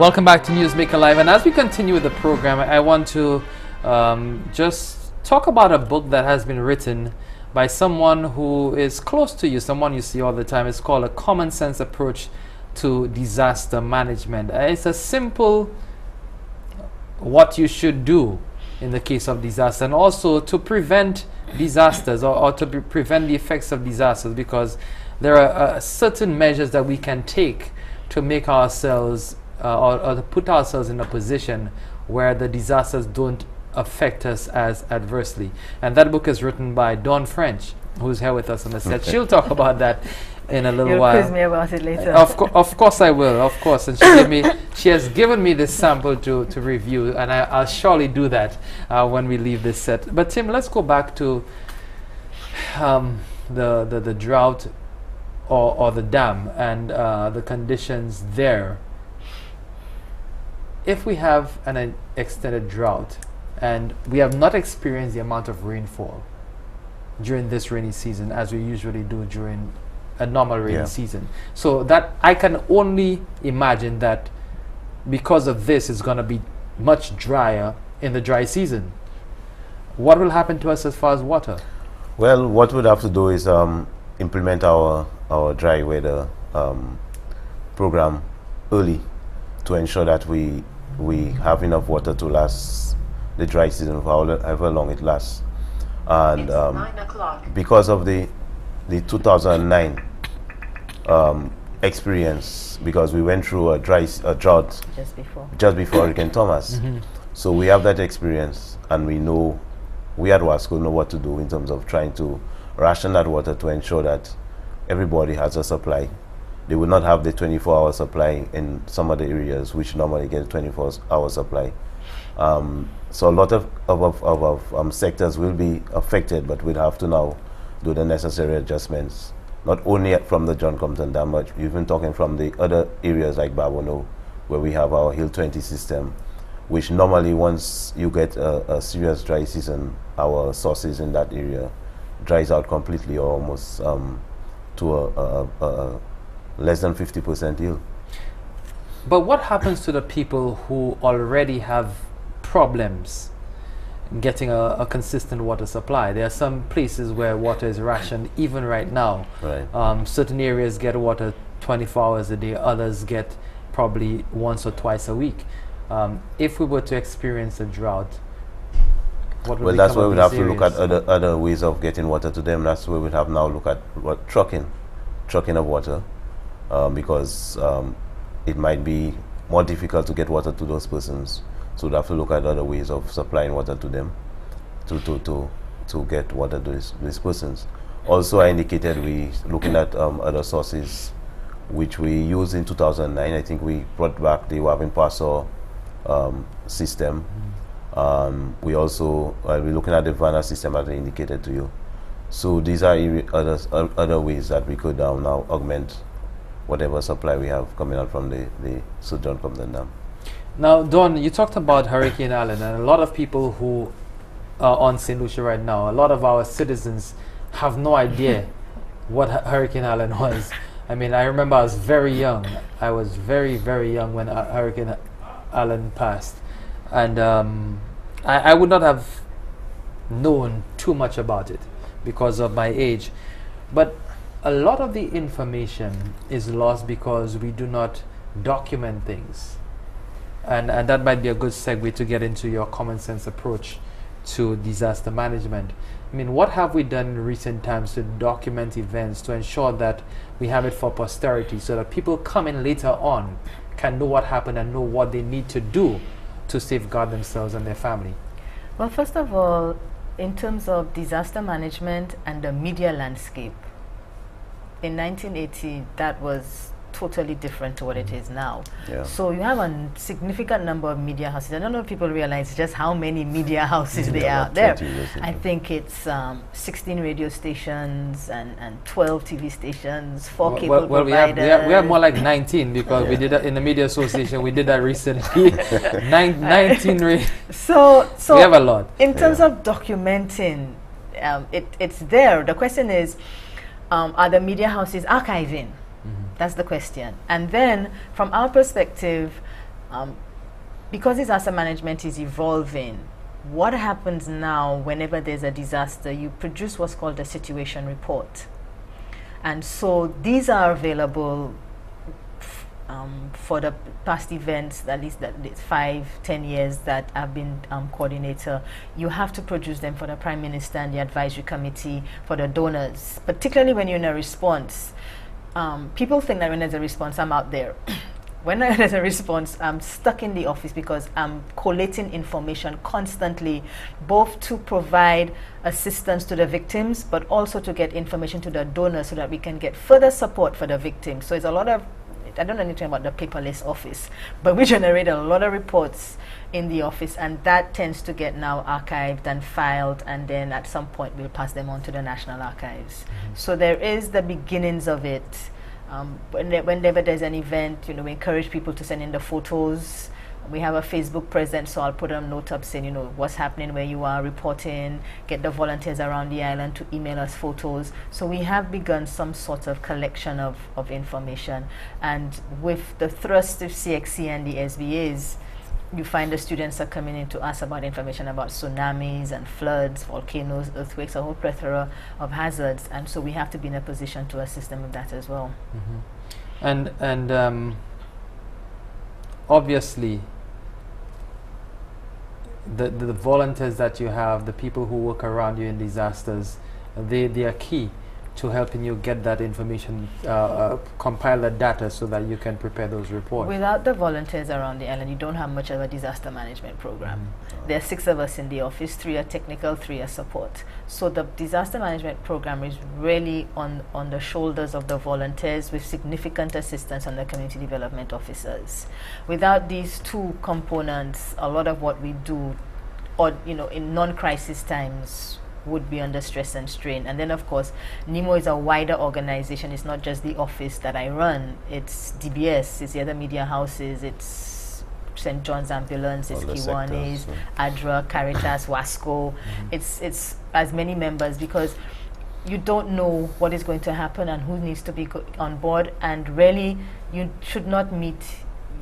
Welcome back to Newsmaker Live, and as we continue with the program, I want to just talk about a book that has been written by someone who is close to you, someone you see all the time. It's called A Common Sense Approach to Disaster Management. It's a simple what you should do in the case of disaster, and also to prevent disasters or to prevent the effects of disasters, because there are certain measures that we can take to make ourselves or to put ourselves in a position where the disasters don't affect us as adversely. And that book is written by Dawn French, who's here with us on the set. She'll talk about that in a little while. You'll quiz me about it later. Of course I will, of course. And she has given me this sample to review, and I'll surely do that when we leave this set. But Tim, let's go back to the drought or the dam and the conditions there. If we have an extended drought and we have not experienced the amount of rainfall during this rainy season as we usually do during a normal rainy season, so that I can only imagine that because of this it's going to be much drier in the dry season. What will happen to us as far as water? Well, what we'd have to do is implement our dry weather program early to ensure that we have enough water to last the dry season for however long it lasts. And because of the 2009 experience, because we went through a drought just before Hurricane Thomas. So we have that experience, and we know, we at WASCO know what to do in terms of trying to ration that water to ensure that everybody has a supply. They will not have the 24-hour supply in some of the areas which normally get 24-hour supply. So a lot of sectors will be affected, but we'll have to now do the necessary adjustments, not only from the John Compton Dam, but even talking from the other areas like Babono, where we have our Hill 20 system, which normally once you get a serious dry season, our sources in that area dries out completely, or almost to a less than 50% yield. But what happens to the people who already have problems getting a consistent water supply? There are some places where water is rationed even right now. Right. Certain areas get water 24 hours a day, others get probably once or twice a week. If we were to experience a drought, what would that's where we'd have areas? to look at other ways of getting water to them. That's where we'd have now look at trucking of water, because it might be more difficult to get water to those persons. So we'd have to look at other ways of supplying water to them to get water to these persons. Also, I indicated we looking at other sources which we used in 2009. I think we brought back the Wavin Passor system. We also we're looking at the Vanna system as I indicated to you. So these are other ways that we could now augment whatever supply we have coming out from the Sir John Compton Dam. Now, Dawn, you talked about Hurricane Allen, and a lot of people who are on St. Lucia right now, a lot of our citizens have no idea what Hurricane Allen was. I mean, I remember I was very young. I was very, very young when Hurricane Allen passed. And I would not have known too much about it because of my age. But a lot of the information is lost because we do not document things. And that might be a good segue to get into your common sense approach to disaster management. I mean, what have we done in recent times to document events to ensure that we have it for posterity, so that people coming later on can know what happened and know what they need to do to safeguard themselves and their family? Well, first of all, in terms of disaster management and the media landscape, in 1980, that was totally different to what it is now. Yeah. So you have a significant number of media houses. I don't know if people realize just how many media houses there are out there. I think it's 16 radio stations and 12 TV stations, 4 cable providers. We have more like 19, because we did that in the Media Association. We did that recently. 19 So we have a lot. In terms of documenting, it's there. The question is, are the media houses archiving? That's the question. And then, from our perspective, because disaster management is evolving, what happens now whenever there's a disaster? You produce what's called a situation report. And so these are available for the past events, at least that 5-10 years that I've been coordinator. You have to produce them for the Prime Minister and the advisory committee, for the donors, particularly when you're in a response. People think that when there's a response, I'm out there. When there's a response, I'm stuck in the office because I'm collating information constantly, both to provide assistance to the victims, but also to get information to the donors so that we can get further support for the victims. So it's a lot of, I don't know anything about the paperless office, but we generate a lot of reports in the office, and that tends to get now archived and filed, and then at some point we'll pass them on to the National Archives. So there is the beginnings of it. Whenever there's an event, we encourage people to send in the photos. We have a Facebook presence, so I'll put a note up saying, what's happening where you are, reporting, get the volunteers around the island to email us photos. So we have begun some sort of collection of information. And with the thrust of CXC and the SBAs, you find the students are coming in to ask about information about tsunamis and floods, volcanoes, earthquakes, a whole plethora of hazards, and so we have to be in a position to assist them with that as well. And obviously, the volunteers that you have, the people who work around you in disasters, they are key to helping you get that information, compile the data so that you can prepare those reports. Without the volunteers around the island, you don't have much of a disaster management program. There are 6 of us in the office, 3 are technical, 3 are support. So the disaster management program is really on the shoulders of the volunteers, with significant assistance on the community development officers. Without these 2 components, a lot of what we do, or in non-crisis times, would be under stress and strain. And then of course, NEMO is a wider organization. It's not just the office that I run. It's DBS, it's the other media houses, it's St. John's Ambulance, it's Kiwanis, ADRA, Caritas, WASCO. It's as many members, because you don't know what is going to happen and who needs to be on board, and really you should not meet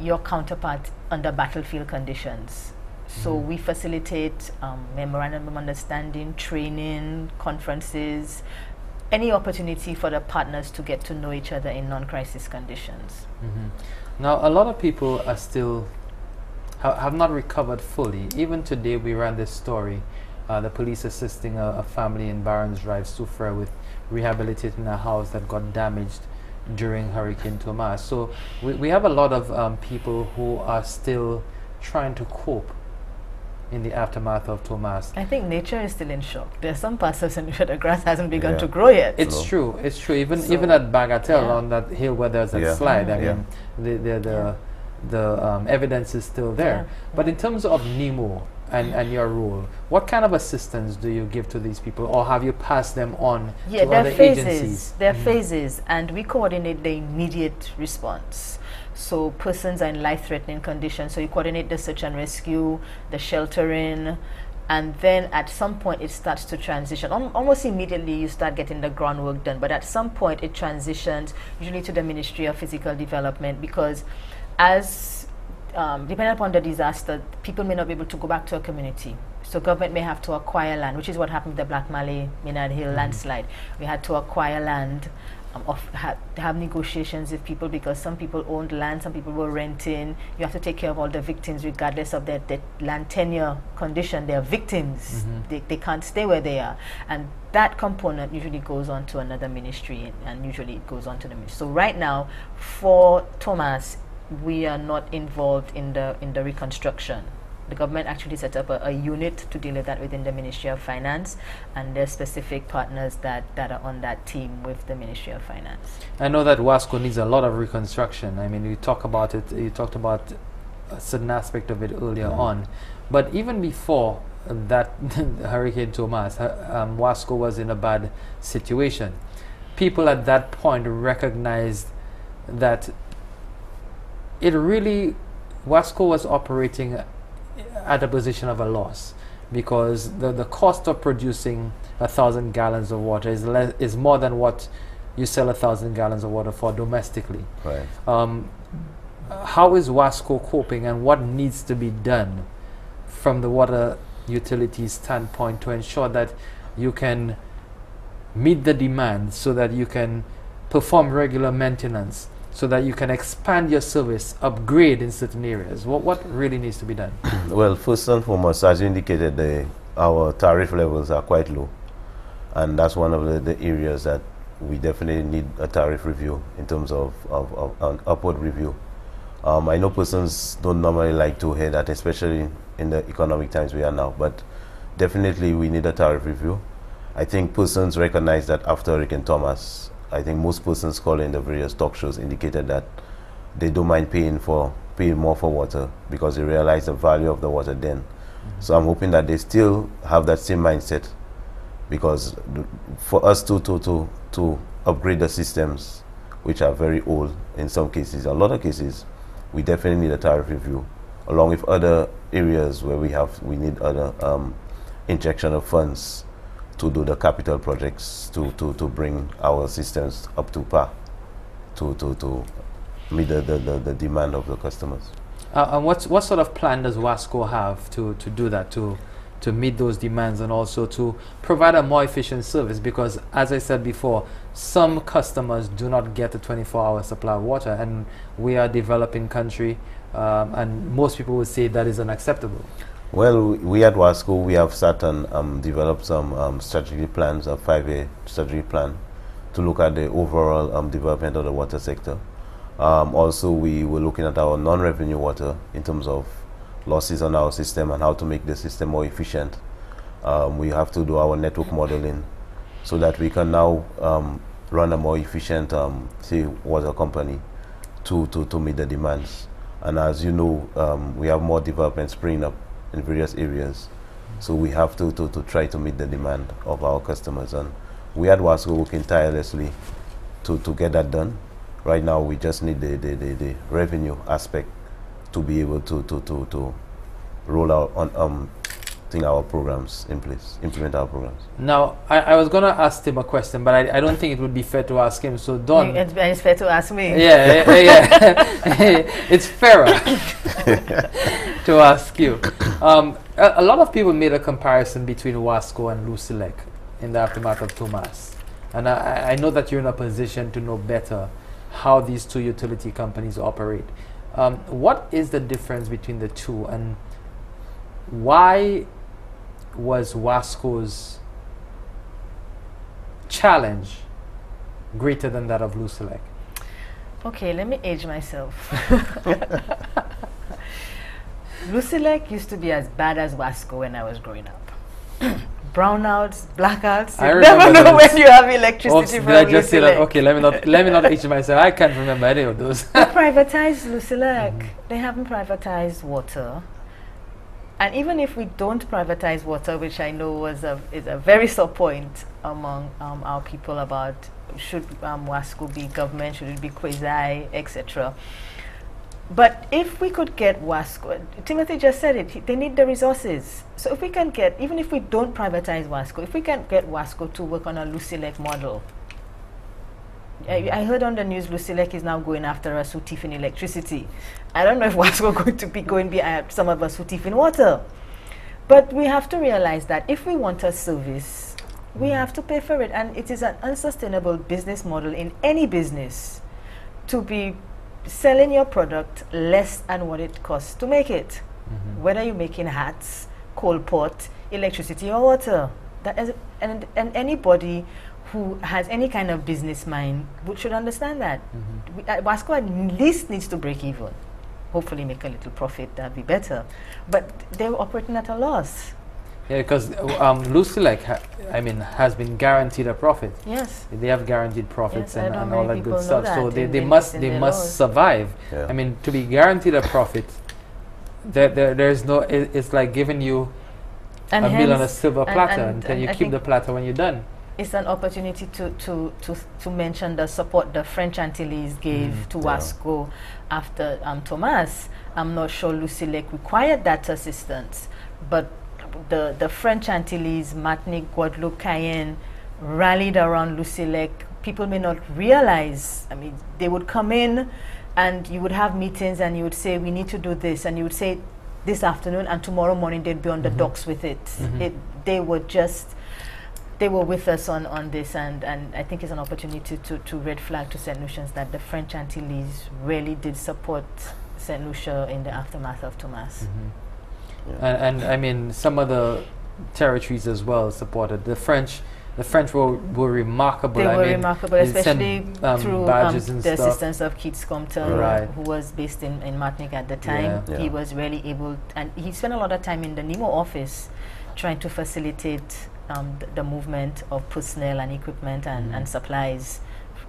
your counterpart under battlefield conditions. So we facilitate memorandum of understanding, training, conferences, any opportunity for the partners to get to know each other in non-crisis conditions. Now, a lot of people are still have not recovered fully. Even today, we ran this story, the police assisting a family in Barron's Drive, Soufrière, with rehabilitating a house that got damaged during Hurricane Tomas. So we have a lot of people who are still trying to cope in the aftermath of Tomas. I think nature is still in shock. There are some passes in which the grass hasn't begun to grow yet. It's true. It's true. Even at Bagatelle, on that hill where there's a slide, I mean, the evidence is still there. But in terms of NEMO and your role, what kind of assistance do you give to these people, or have you passed them on to other agencies? There are phases, and we coordinate the immediate response. So persons are in life-threatening conditions, so you coordinate the search and rescue, the sheltering, and then at some point it starts to transition. Almost immediately you start getting the groundwork done, but at some point it transitions usually to the Ministry of Physical Development, because as depending upon the disaster, people may not be able to go back to a community. So government may have to acquire land, which is what happened with the Black Malay Maynard Hill landslide. We had to acquire land, have negotiations with people, because some people owned land, some people were renting. You have to take care of all the victims regardless of their land tenure condition. They are victims. They can't stay where they are. And that component usually goes on to another ministry, and usually it goes on to the ministry. So right now, for Tomas, we are not involved in the reconstruction. The government actually set up a unit to deal with that within the Ministry of Finance, and there's specific partners that are on that team with the Ministry of Finance. I know that Wasco needs a lot of reconstruction. I mean, you talk about it, you talked about a certain aspect of it earlier on, but even before that Hurricane Tomas, Wasco was in a bad situation. People at that point recognized that it really, Wasco was operating at a position of a loss, because the cost of producing 1,000 gallons of water is more than what you sell 1,000 gallons of water for domestically. Right. how is Wasco coping, and what needs to be done from the water utility standpoint to ensure that you can meet the demand, so that you can perform regular maintenance, so that you can expand your service, upgrade in certain areas? What really needs to be done? Well, first and foremost, as you indicated, our tariff levels are quite low, and that's one of the areas that we definitely need a tariff review in terms of an upward review. I know persons don't normally like to hear that, especially in the economic times we are now, but definitely we need a tariff review. I think persons recognize that after Hurricane Thomas. I think most persons calling the various talk shows indicated that they don't mind paying more for water because they realize the value of the water then. So I'm hoping that they still have that same mindset, because for us to upgrade the systems, which are very old in some cases, a lot of cases, we definitely need a tariff review, along with other areas where we need other injection of funds to do the capital projects to bring our systems up to par, to meet the demand of the customers. And what sort of plan does Wasco have to do that, to meet those demands, and also to provide a more efficient service? Because, as I said before, some customers do not get a 24-hour supply of water, and we are a developing country, and most people would say that is unacceptable. Well, we at Wasco, we have sat and developed some strategic plans, a 5-year strategic plan, to look at the overall development of the water sector. Also, we were looking at our non-revenue water in terms of losses on our system and how to make the system more efficient. We have to do our network modeling so that we can now run a more efficient say water company to meet the demands. And as you know, we have more development springing up in various areas, so we have to try to meet the demand of our customers, and we at Wasco working tirelessly to get that done. Right now we just need the revenue aspect to be able to roll out on our programs in place, implement our programs. Now, I was going to ask him a question, but I don't think it would be fair to ask him. So, Don. It's fair to ask me. Yeah. It's fairer to ask you. A lot of people made a comparison between Wasco and Lucilec in the aftermath of Tomas. And I know that you're in a position to know better how these two utility companies operate. What is the difference between the two, and why was Wasco's challenge greater than that of Lucilec? Okay, let me age myself. Lucilec used to be as bad as Wasco when I was growing up. Brownouts, blackouts. You never know when you have electricity from Lucilec. Did I just say that? Okay, let me not age myself. I can't remember any of those. They privatized Lucilec. They haven't privatized water. And even if we don't privatize water, which I know is a very sore point among our people about should Wasco be government, should it be quasi, etc. But if we could get Wasco, Timothy just said it, they need the resources. So if we can get, even if we don't privatize Wasco, if we can get Wasco to work on a Lucilec model. I heard on the news Lucilec is now going after us who thief in electricity. I don't know if Wasco going to be going behind some of us who thief in water. But we have to realize that if we want a service, we have to pay for it. And it is an unsustainable business model in any business to be selling your product less than what it costs to make it. Whether you're making hats, coal pot, electricity or water. That is, and anybody who has any kind of business mind should understand that. Wasco at least needs to break even. Hopefully make a little profit, that'd be better. But they're operating at a loss. Yeah, because Lucilec, has been guaranteed a profit. Yes. They have guaranteed profits, yes, and all that good stuff. So they must must survive. Yeah. I mean, to be guaranteed a profit, there's no. It's like giving you a meal on a silver platter, and then you keep the platter when you're done. It's an opportunity to mention the support the French Antilles gave to Wasco after Tomas. I'm not sure Lucilec required that assistance, but the French Antilles, Martinique, Guadeloupe, Cayenne, rallied around Lucilec. People may not realize, they would come in and you would have meetings and you would say, we need to do this, and you would say this afternoon, and tomorrow morning they'd be on the docks with it. They were with us on this, and I think it's an opportunity to red flag to St. Lucians that the French Antilles really did support St. Lucia in the aftermath of Tomas. And I mean, some of the territories as well supported. The French were remarkable. They were remarkable, especially through badges and the stuff. assistance of Keats Compton, who was based in Martinique at the time. He was really able, and he spent a lot of time in the NEMO office trying to facilitate the movement of personnel and equipment and supplies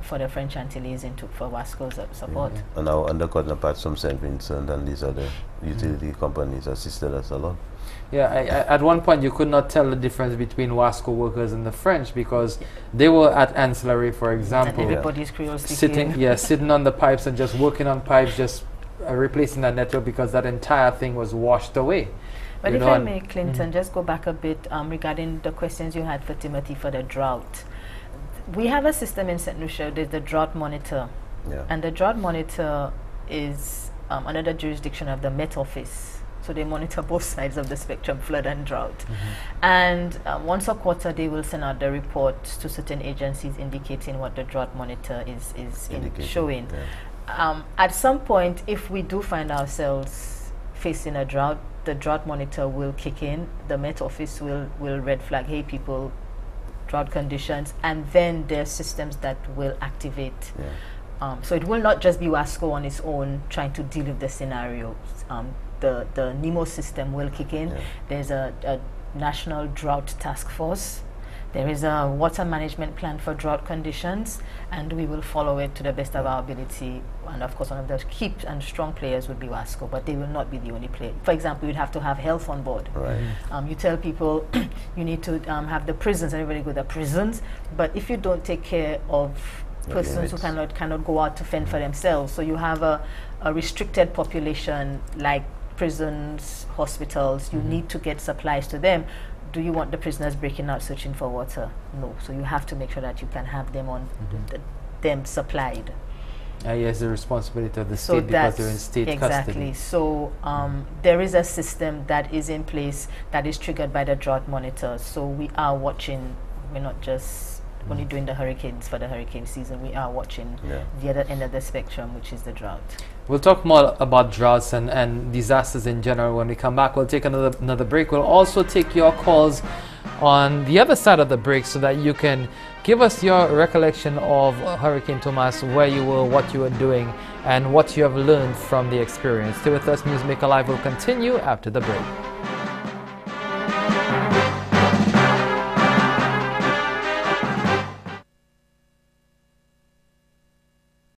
for the French Antilles for Wasco's support. And our undercut apart from St. Vincent and these other utility companies assisted us a lot. At one point you could not tell the difference between Wasco workers and the French, because they were at ancillary, for example. And everybody's Creole sitting on the pipes and just working on pipes, just replacing that network, because that entire thing was washed away. But if I may, Clinton, just go back a bit regarding the questions you had for Timothy for the drought. We have a system in St. Lucia, there's the drought monitor. And the drought monitor is under the jurisdiction of the Met Office. So they monitor both sides of the spectrum, flood and drought. And once a quarter, they will send out the reports to certain agencies indicating what the drought monitor is showing. At some point, if we do find ourselves facing a drought, the drought monitor will kick in. The Met Office will red flag, hey people, drought conditions, and then there are systems that will activate. So it will not just be Wasco on its own trying to deal with the scenario. The NEMO system will kick in. There's a national drought task force. There is a water management plan for drought conditions, and we will follow it to the best of our ability. And of course, one of the key and strong players would be Wasco, but they will not be the only player. For example, you'd have to have health on board. You tell people you need to have the prisons, everybody go to the prisons, but if you don't take care of persons who cannot go out to fend for themselves, so you have a restricted population like prisons, hospitals, you need to get supplies to them. Do you want the prisoners breaking out searching for water? No. So you have to make sure that you can have them on them supplied. Yes, the responsibility of the state, because they're in state custody. So there is a system that is in place that is triggered by the drought monitor. So we are watching. We're not just only doing the hurricanes for the hurricane season. We are watching the other end of the spectrum, which is the drought. We'll talk more about droughts and disasters in general when we come back. We'll take another break. We'll also take your calls on the other side of the break so that you can give us your recollection of Hurricane Tomas, where you were, what you were doing, and what you have learned from the experience. Stay with us. Newsmaker Live will continue after the break.